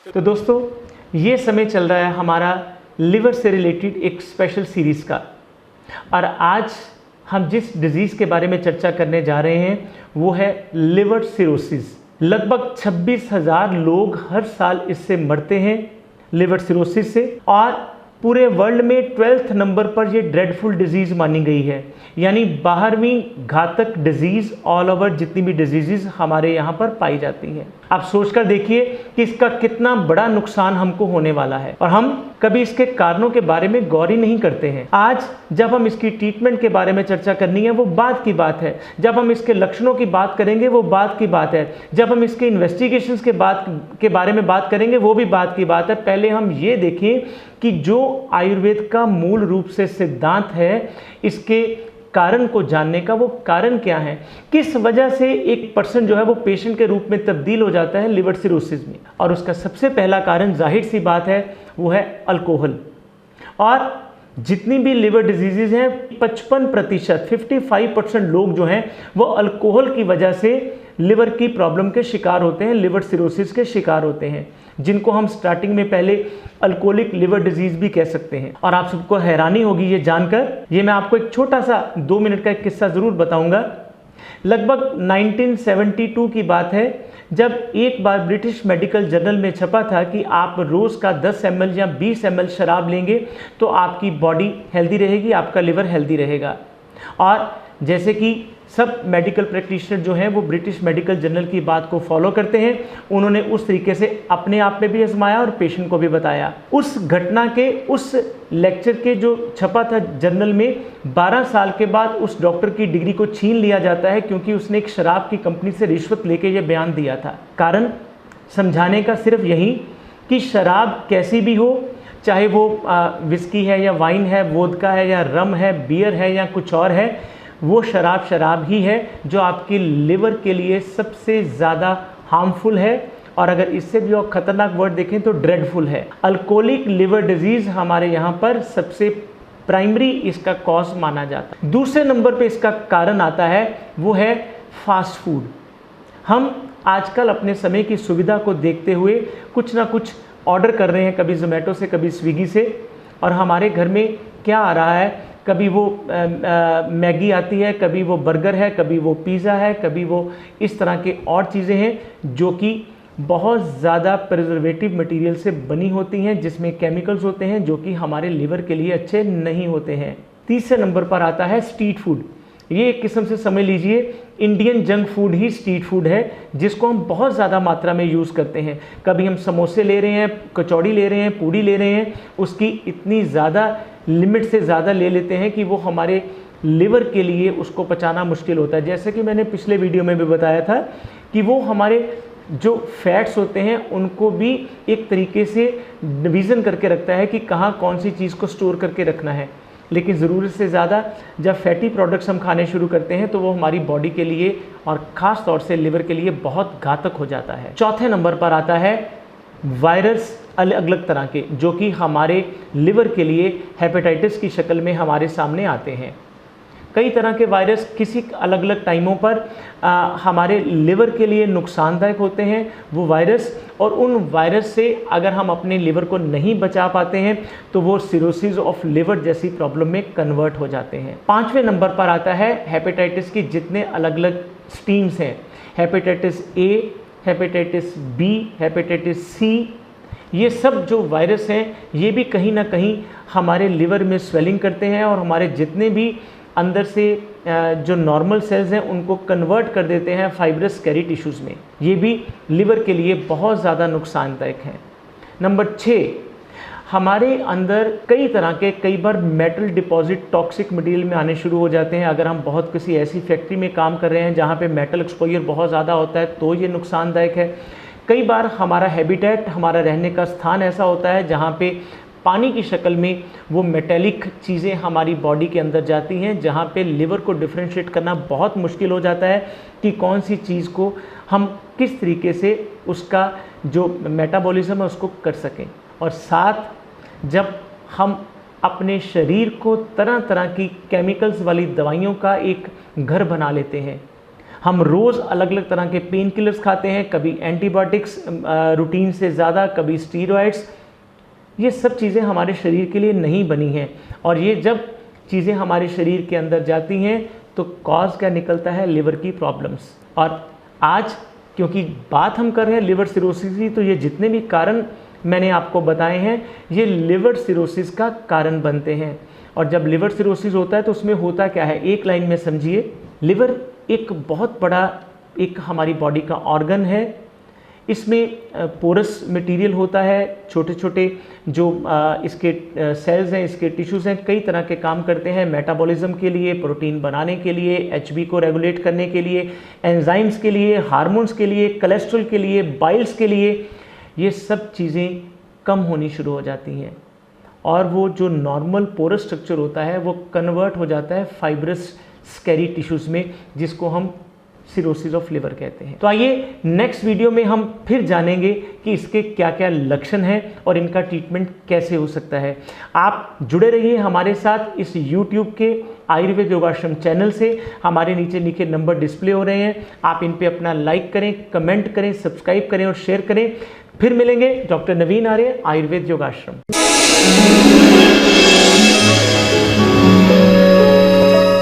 तो दोस्तों, ये समय चल रहा है हमारा लिवर से रिलेटेड एक स्पेशल सीरीज़ का, और आज हम जिस डिज़ीज़ के बारे में चर्चा करने जा रहे हैं वो है लिवर सिरोसिस। लगभग 26,000 लोग हर साल इससे मरते हैं, लिवर सिरोसिस से, और पूरे वर्ल्ड में 12th नंबर पर ये ड्रेडफुल डिजीज़ मानी गई है। यानी 12वीं घातक डिजीज़ ऑल ओवर जितनी भी डिजीज़ हमारे यहाँ पर पाई जाती हैं। आप सोचकर देखिए कि इसका कितना बड़ा नुकसान हमको होने वाला है, और हम कभी इसके कारणों के बारे में गौर ही नहीं करते हैं। आज जब हम इसकी ट्रीटमेंट के बारे में चर्चा करनी है वो बात की बात है, जब हम इसके लक्षणों की बात करेंगे वो बात की बात है, जब हम इसके इन्वेस्टिगेशंस के बारे में बात करेंगे वो भी बात की बात है। पहले हम ये देखें कि जो आयुर्वेद का मूल रूप से सिद्धांत है, इसके कारण को जानने का, वो कारण क्या है, किस वजह से एक पर्सन जो है वो पेशेंट के रूप में तब्दील हो जाता है लिवर सिरोसिस में। और उसका सबसे पहला कारण जाहिर सी बात है वो है अल्कोहल। और जितनी भी लिवर डिजीज़ हैं 55% 55% लोग जो हैं वो अल्कोहल की वजह से लिवर की प्रॉब्लम के शिकार होते हैं, लिवर सिरोसिस के शिकार होते हैं, जिनको हम स्टार्टिंग में पहले अल्कोहलिक लिवर डिजीज़ भी कह सकते हैं। और आप सबको हैरानी होगी ये जानकर, ये मैं आपको एक छोटा सा 2 मिनट का एक किस्सा ज़रूर बताऊंगा। लगभग 1972 की बात है, जब एक बार ब्रिटिश मेडिकल जर्नल में छपा था कि आप रोज़ का 10 ml या 20 ml शराब लेंगे तो आपकी बॉडी हेल्दी रहेगी, आपका लिवर हेल्दी रहेगा। और जैसे कि सब मेडिकल प्रैक्टिशनर जो हैं वो ब्रिटिश मेडिकल जर्नल की बात को फॉलो करते हैं, उन्होंने उस तरीके से अपने आप पे भी आजमाया और पेशेंट को भी बताया। उस घटना के, उस लेक्चर के जो छपा था जर्नल में, 12 साल के बाद उस डॉक्टर की डिग्री को छीन लिया जाता है, क्योंकि उसने एक शराब की कंपनी से रिश्वत लेके ये बयान दिया था। कारण समझाने का सिर्फ यही कि शराब कैसी भी हो, चाहे वो विस्की है या वाइन है, वोदका है या रम है, बियर है या कुछ और है, वो शराब ही है जो आपके लिवर के लिए सबसे ज़्यादा हार्मफुल है। और अगर इससे भी और ख़तरनाक वर्ड देखें तो ड्रेडफुल है। अल्कोहलिक लिवर डिजीज़ हमारे यहाँ पर सबसे प्राइमरी इसका कॉज माना जाता है। दूसरे नंबर पे इसका कारण आता है वो है फास्ट फूड। हम आजकल अपने समय की सुविधा को देखते हुए कुछ ना कुछ ऑर्डर कर रहे हैं, कभी ज़ोमैटो से, कभी स्विगी से, और हमारे घर में क्या आ रहा है, कभी वो मैगी आती है, कभी वो बर्गर है, कभी वो पिज़्ज़ा है, कभी वो इस तरह के और चीज़ें हैं जो कि बहुत ज़्यादा प्रिजर्वेटिव मटेरियल से बनी होती हैं, जिसमें केमिकल्स होते हैं जो कि हमारे लिवर के लिए अच्छे नहीं होते हैं। तीसरे नंबर पर आता है स्ट्रीट फूड। ये एक किस्म से समझ लीजिए इंडियन जंक फूड ही स्ट्रीट फूड है, जिसको हम बहुत ज़्यादा मात्रा में यूज़ करते हैं। कभी हम समोसे ले रहे हैं, कचौड़ी ले रहे हैं, पूड़ी ले रहे हैं, उसकी इतनी ज़्यादा लिमिट से ज़्यादा ले लेते हैं कि वो हमारे लिवर के लिए उसको पचाना मुश्किल होता है। जैसे कि मैंने पिछले वीडियो में भी बताया था कि वो हमारे जो फैट्स होते हैं उनको भी एक तरीके से डिवीज़न करके रखता है कि कहाँ कौन सी चीज़ को स्टोर करके रखना है। लेकिन ज़रूरत से ज़्यादा जब फैटी प्रोडक्ट्स हम खाने शुरू करते हैं तो वो हमारी बॉडी के लिए और ख़ास तौर से लिवर के लिए बहुत घातक हो जाता है। चौथे नंबर पर आता है वायरस, अलग अलग तरह के, जो कि हमारे लिवर के लिए हेपेटाइटिस की शक्ल में हमारे सामने आते हैं। कई तरह के वायरस किसी अलग अलग टाइमों पर हमारे लिवर के लिए नुकसानदायक होते हैं वो वायरस, और उन वायरस से अगर हम अपने लिवर को नहीं बचा पाते हैं तो वो सिरोसिस ऑफ लिवर जैसी प्रॉब्लम में कन्वर्ट हो जाते हैं। 5वें नंबर पर आता है हेपेटाइटिस की जितने अलग अलग स्ट्रीम्स हैं, hepatitis A, hepatitis B, hepatitis C. ये सब जो वायरस हैं ये भी कहीं ना कहीं हमारे लिवर में स्वेलिंग करते हैं और हमारे जितने भी अंदर से जो नॉर्मल सेल्स हैं उनको कन्वर्ट कर देते हैं फाइब्रस स्कैरी टिश्यूज़ में। ये भी लिवर के लिए बहुत ज़्यादा नुकसानदायक हैं। नंबर 6, हमारे अंदर कई तरह के, कई बार मेटल डिपॉजिट टॉक्सिक मटेरियल में आने शुरू हो जाते हैं। अगर हम बहुत किसी ऐसी फैक्ट्री में काम कर रहे हैं जहाँ पे मेटल एक्सपोजर बहुत ज़्यादा होता है तो ये नुकसानदायक है। कई बार हमारा हैबिटेट, हमारा रहने का स्थान ऐसा होता है जहाँ पे पानी की शक्ल में वो मेटेलिक चीज़ें हमारी बॉडी के अंदर जाती हैं, जहाँ पे लिवर को डिफ्रेंशिएट करना बहुत मुश्किल हो जाता है कि कौन सी चीज़ को हम किस तरीके से उसका जो मेटाबॉलिज्म है उसको कर सकें। और साथ जब हम अपने शरीर को तरह तरह की केमिकल्स वाली दवाइयों का एक घर बना लेते हैं, हम रोज़ अलग अलग तरह के पेन किलर्स खाते हैं, कभी एंटीबायोटिक्स रूटीन से ज़्यादा, कभी स्टीरॉयड्स। ये सब चीज़ें हमारे शरीर के लिए नहीं बनी हैं, और ये जब चीज़ें हमारे शरीर के अंदर जाती हैं तो कॉज क्या निकलता है? लिवर की प्रॉब्लम्स। और आज क्योंकि बात हम कर रहे हैं लिवर सिरोसिस की, तो ये जितने भी कारण मैंने आपको बताए हैं ये लिवर सिरोसिस का कारण बनते हैं। और जब लिवर सिरोसिस होता है तो उसमें होता क्या है, एक लाइन में समझिए। लिवर एक बहुत बड़ा एक हमारी बॉडी का ऑर्गन है। इसमें पोरस मटेरियल होता है, छोटे छोटे जो इसके सेल्स हैं, इसके टिश्यूज़ हैं, कई तरह के काम करते हैं मेटाबॉलिज्म के लिए, प्रोटीन बनाने के लिए, एचबी को रेगुलेट करने के लिए, एंजाइम्स के लिए, हार्मोन्स के लिए, कोलेस्ट्रॉल के लिए, बाइल्स के लिए। ये सब चीज़ें कम होनी शुरू हो जाती हैं और वो जो नॉर्मल पोरस स्ट्रक्चर होता है वो कन्वर्ट हो जाता है फाइब्रस स्कैरी टिश्यूज़ में, जिसको हम सिरोसिस ऑफ लिवर कहते हैं। तो आइए नेक्स्ट वीडियो में हम फिर जानेंगे कि इसके क्या क्या लक्षण हैं और इनका ट्रीटमेंट कैसे हो सकता है। आप जुड़े रहिए हमारे साथ इस YouTube के आयुर्वेद योगाश्रम चैनल से। हमारे नीचे लिखे नंबर डिस्प्ले हो रहे हैं, आप इन पे अपना लाइक करें, कमेंट करें, सब्सक्राइब करें और शेयर करें। फिर मिलेंगे। डॉक्टर नवीन आर्य, आयुर्वेद योगाश्रम।